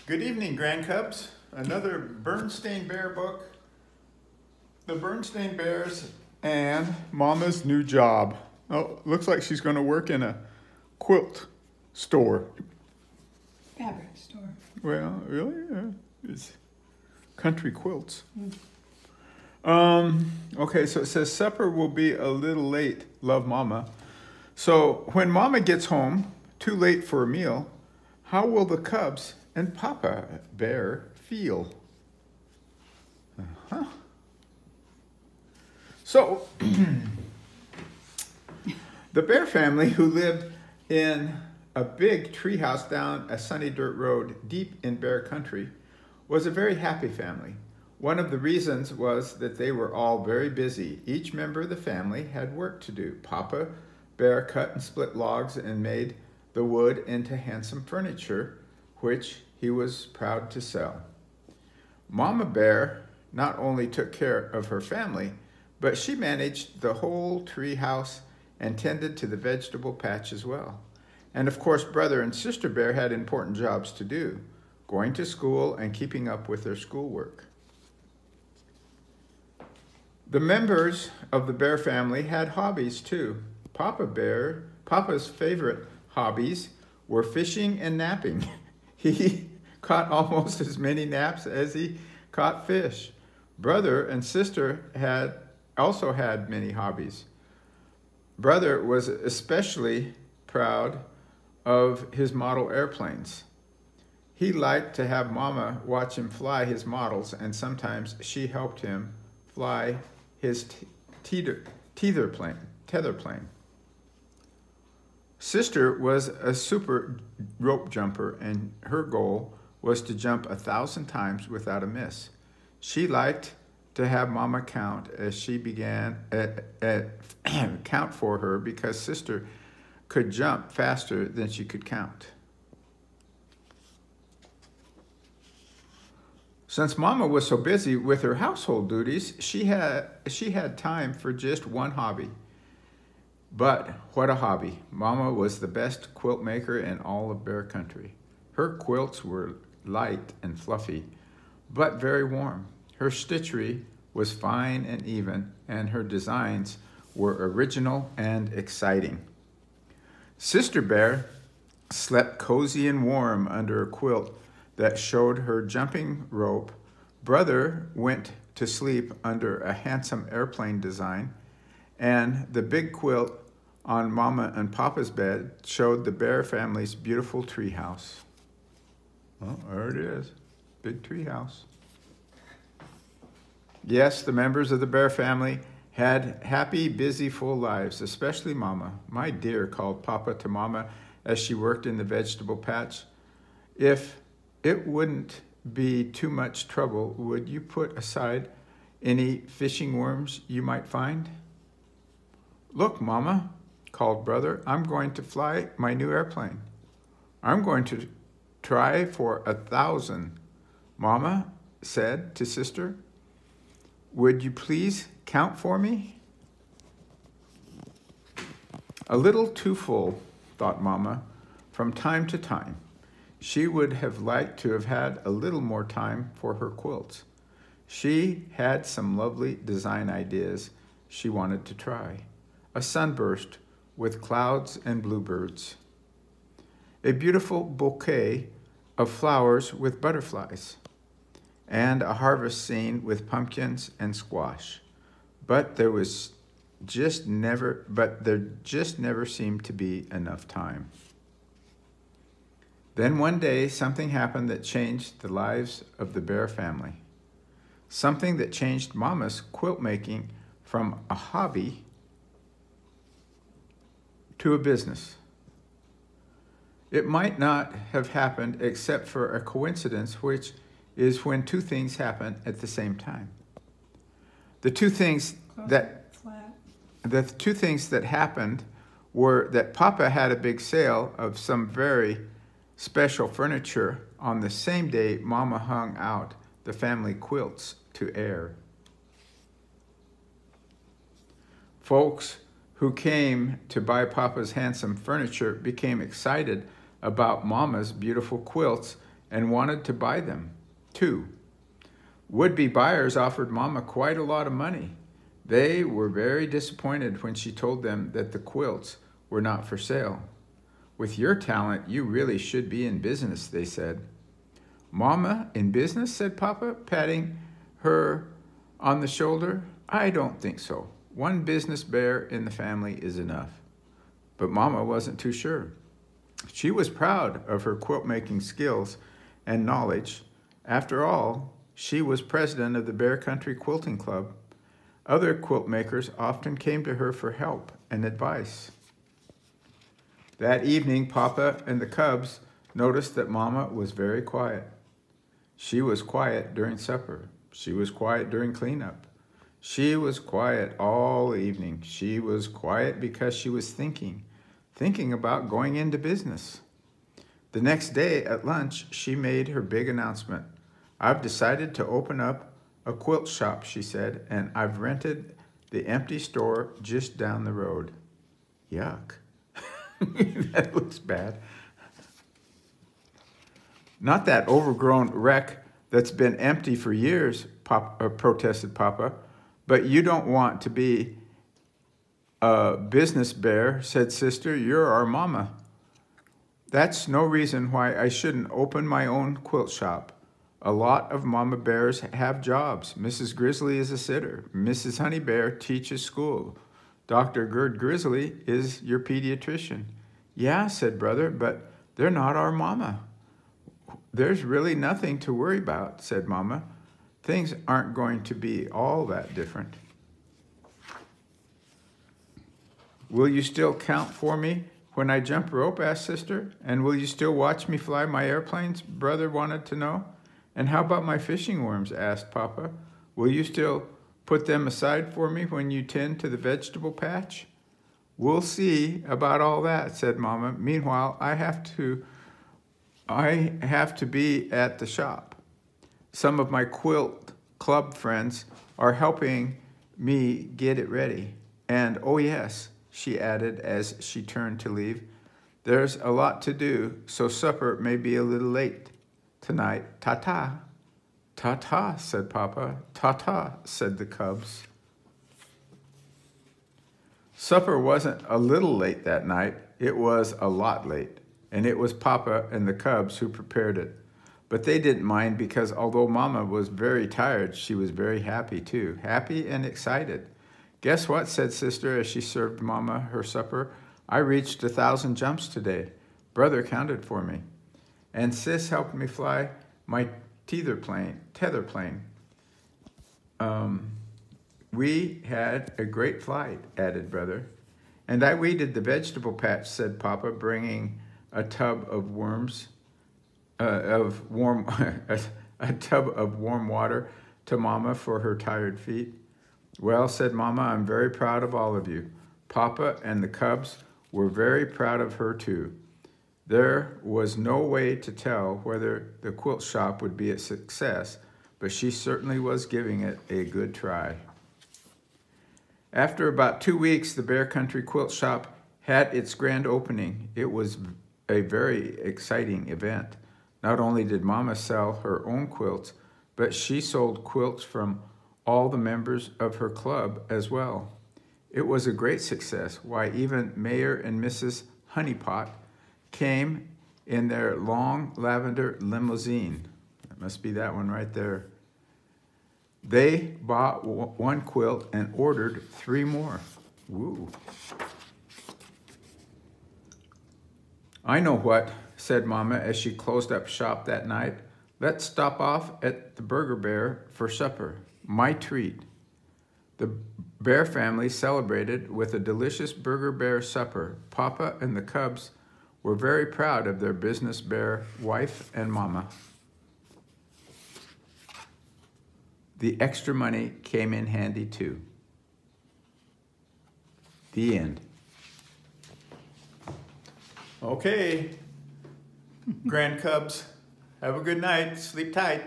Good evening, Grand Cubs. Another Berenstain Bear book. The Berenstain Bears and Mama's New Job. Oh, looks like she's going to work in a quilt store. Fabric store. Well, really? It's country quilts. Okay, so it says, supper will be a little late, love Mama. So when Mama gets home, too late for a meal, how will the cubs and Papa Bear feel? So, the Bear family, who lived in a big treehouse down a sunny dirt road deep in bear country, was a very happy family. One of the reasons was that they were all very busy. Each member of the family had work to do. Papa Bear cut and split logs and made the wood into handsome furniture, which he was proud to sell. Mama Bear not only took care of her family, but she managed the whole tree house and tended to the vegetable patch as well. And of course, Brother and Sister Bear had important jobs to do, going to school and keeping up with their schoolwork. The members of the Bear family had hobbies too. Papa's favorite hobbies were fishing and napping. He caught almost as many naps as he caught fish. Brother and Sister also had many hobbies. Brother was especially proud of his model airplanes. He liked to have Mama watch him fly his models, and sometimes she helped him fly his tether plane. Sister was a super rope jumper, and her goal was to jump 1,000 times without a miss. She liked to have Mama count as she began count for her, because Sister could jump faster than she could count. Since Mama was so busy with her household duties, she had time for just one hobby. But what a hobby. Mama was the best quilt maker in all of Bear Country. Her quilts were light and fluffy, but very warm. Her stitchery was fine and even, and her designs were original and exciting. Sister Bear slept cozy and warm under a quilt that showed her jumping rope. Brother went to sleep under a handsome airplane design, and the big quilt on Mama and Papa's bed showed the Bear family's beautiful tree house. Well, there it is, big tree house. Yes, the members of the Bear family had happy, busy, full lives, especially Mama. My dear, called Papa to Mama as she worked in the vegetable patch. If it wouldn't be too much trouble, would you put aside any fishing worms you might find? Look, Mama, called Brother, I'm going to fly my new airplane. I'm going to try for 1,000. Mama said to Sister, would you please count for me? A little too full, thought Mama. From time to time, she would have liked to have had a little more time for her quilts. She had some lovely design ideas she wanted to try. A sunburst with clouds and bluebirds. A beautiful bouquet of flowers with butterflies. And a harvest scene with pumpkins and squash. But there just never seemed to be enough time. Then one day, something happened that changed the lives of the Bear family. Something that changed Mama's quilt making from a hobby to a business. It might not have happened except for a coincidence, which is when two things happen at the same time. The two things that happened were that Papa had a big sale of some very special furniture on the same day Mama hung out the family quilts to air. Folks who came to buy Papa's handsome furniture became excited about Mama's beautiful quilts and wanted to buy them, too. Would-be buyers offered Mama quite a lot of money. They were very disappointed when she told them that the quilts were not for sale. With your talent, you really should be in business, they said. Mama, in business, said Papa, patting her on the shoulder. I don't think so. One business bear in the family is enough. But Mama wasn't too sure. She was proud of her quilt-making skills and knowledge. After all, she was president of the Bear Country Quilting Club. Other quilt makers often came to her for help and advice. That evening, Papa and the cubs noticed that Mama was very quiet. She was quiet during supper. She was quiet during cleanup. She was quiet all evening. She was quiet because she was thinking about going into business. The next day at lunch, she made her big announcement. I've decided to open up a quilt shop, she said, and I've rented the empty store just down the road. Yuck. That looks bad. Not that overgrown wreck that's been empty for years, protested Papa. But you don't want to be a business bear, said Sister. You're our mama. That's no reason why I shouldn't open my own quilt shop. A lot of mama bears have jobs. Mrs. Grizzly is a sitter. Mrs. Honey Bear teaches school. Dr. Gerd Grizzly is your pediatrician. Yeah, said Brother, but they're not our mama. There's really nothing to worry about, said Mama. Things aren't going to be all that different. Will you still count for me when I jump rope, asked Sister? And will you still watch me fly my airplanes, Brother wanted to know. And how about my fishing worms, asked Papa. Will you still put them aside for me when you tend to the vegetable patch? We'll see about all that, said Mama. Meanwhile, I have to be at the shop. Some of my quilt club friends are helping me get it ready. And oh yes, she added as she turned to leave, there's a lot to do, so supper may be a little late tonight. Ta-ta. Ta-ta, said Papa. Ta-ta, said the cubs. Supper wasn't a little late that night. It was a lot late. And it was Papa and the cubs who prepared it. But they didn't mind because although Mama was very tired, she was very happy too. Happy and excited. Guess what, said Sister as she served Mama her supper. I reached 1,000 jumps today. Brother counted for me. And Sis helped me fly my tether plane. We had a great flight, added Brother. And I weeded the vegetable patch, said Papa, bringing a tub of warm water to Mama for her tired feet. Well, said Mama, I'm very proud of all of you. Papa and the cubs were very proud of her too. There was no way to tell whether the quilt shop would be a success, but she certainly was giving it a good try. After about 2 weeks, the Bear Country Quilt Shop had its grand opening. It was a very exciting event. Not only did Mama sell her own quilts, but she sold quilts from all the members of her club as well. It was a great success. Why, even Mayor and Mrs. Honeypot came in their long lavender limousine. That must be that one right there. They bought one quilt and ordered 3 more. Woo. I know what, said Mama as she closed up shop that night. Let's stop off at the Burger Bear for supper. My treat. The Bear family celebrated with a delicious Burger Bear supper. Papa and the cubs were very proud of their business bear wife and Mama. The extra money came in handy too. The end. Okay, Grand Cubs, have a good night. Sleep tight.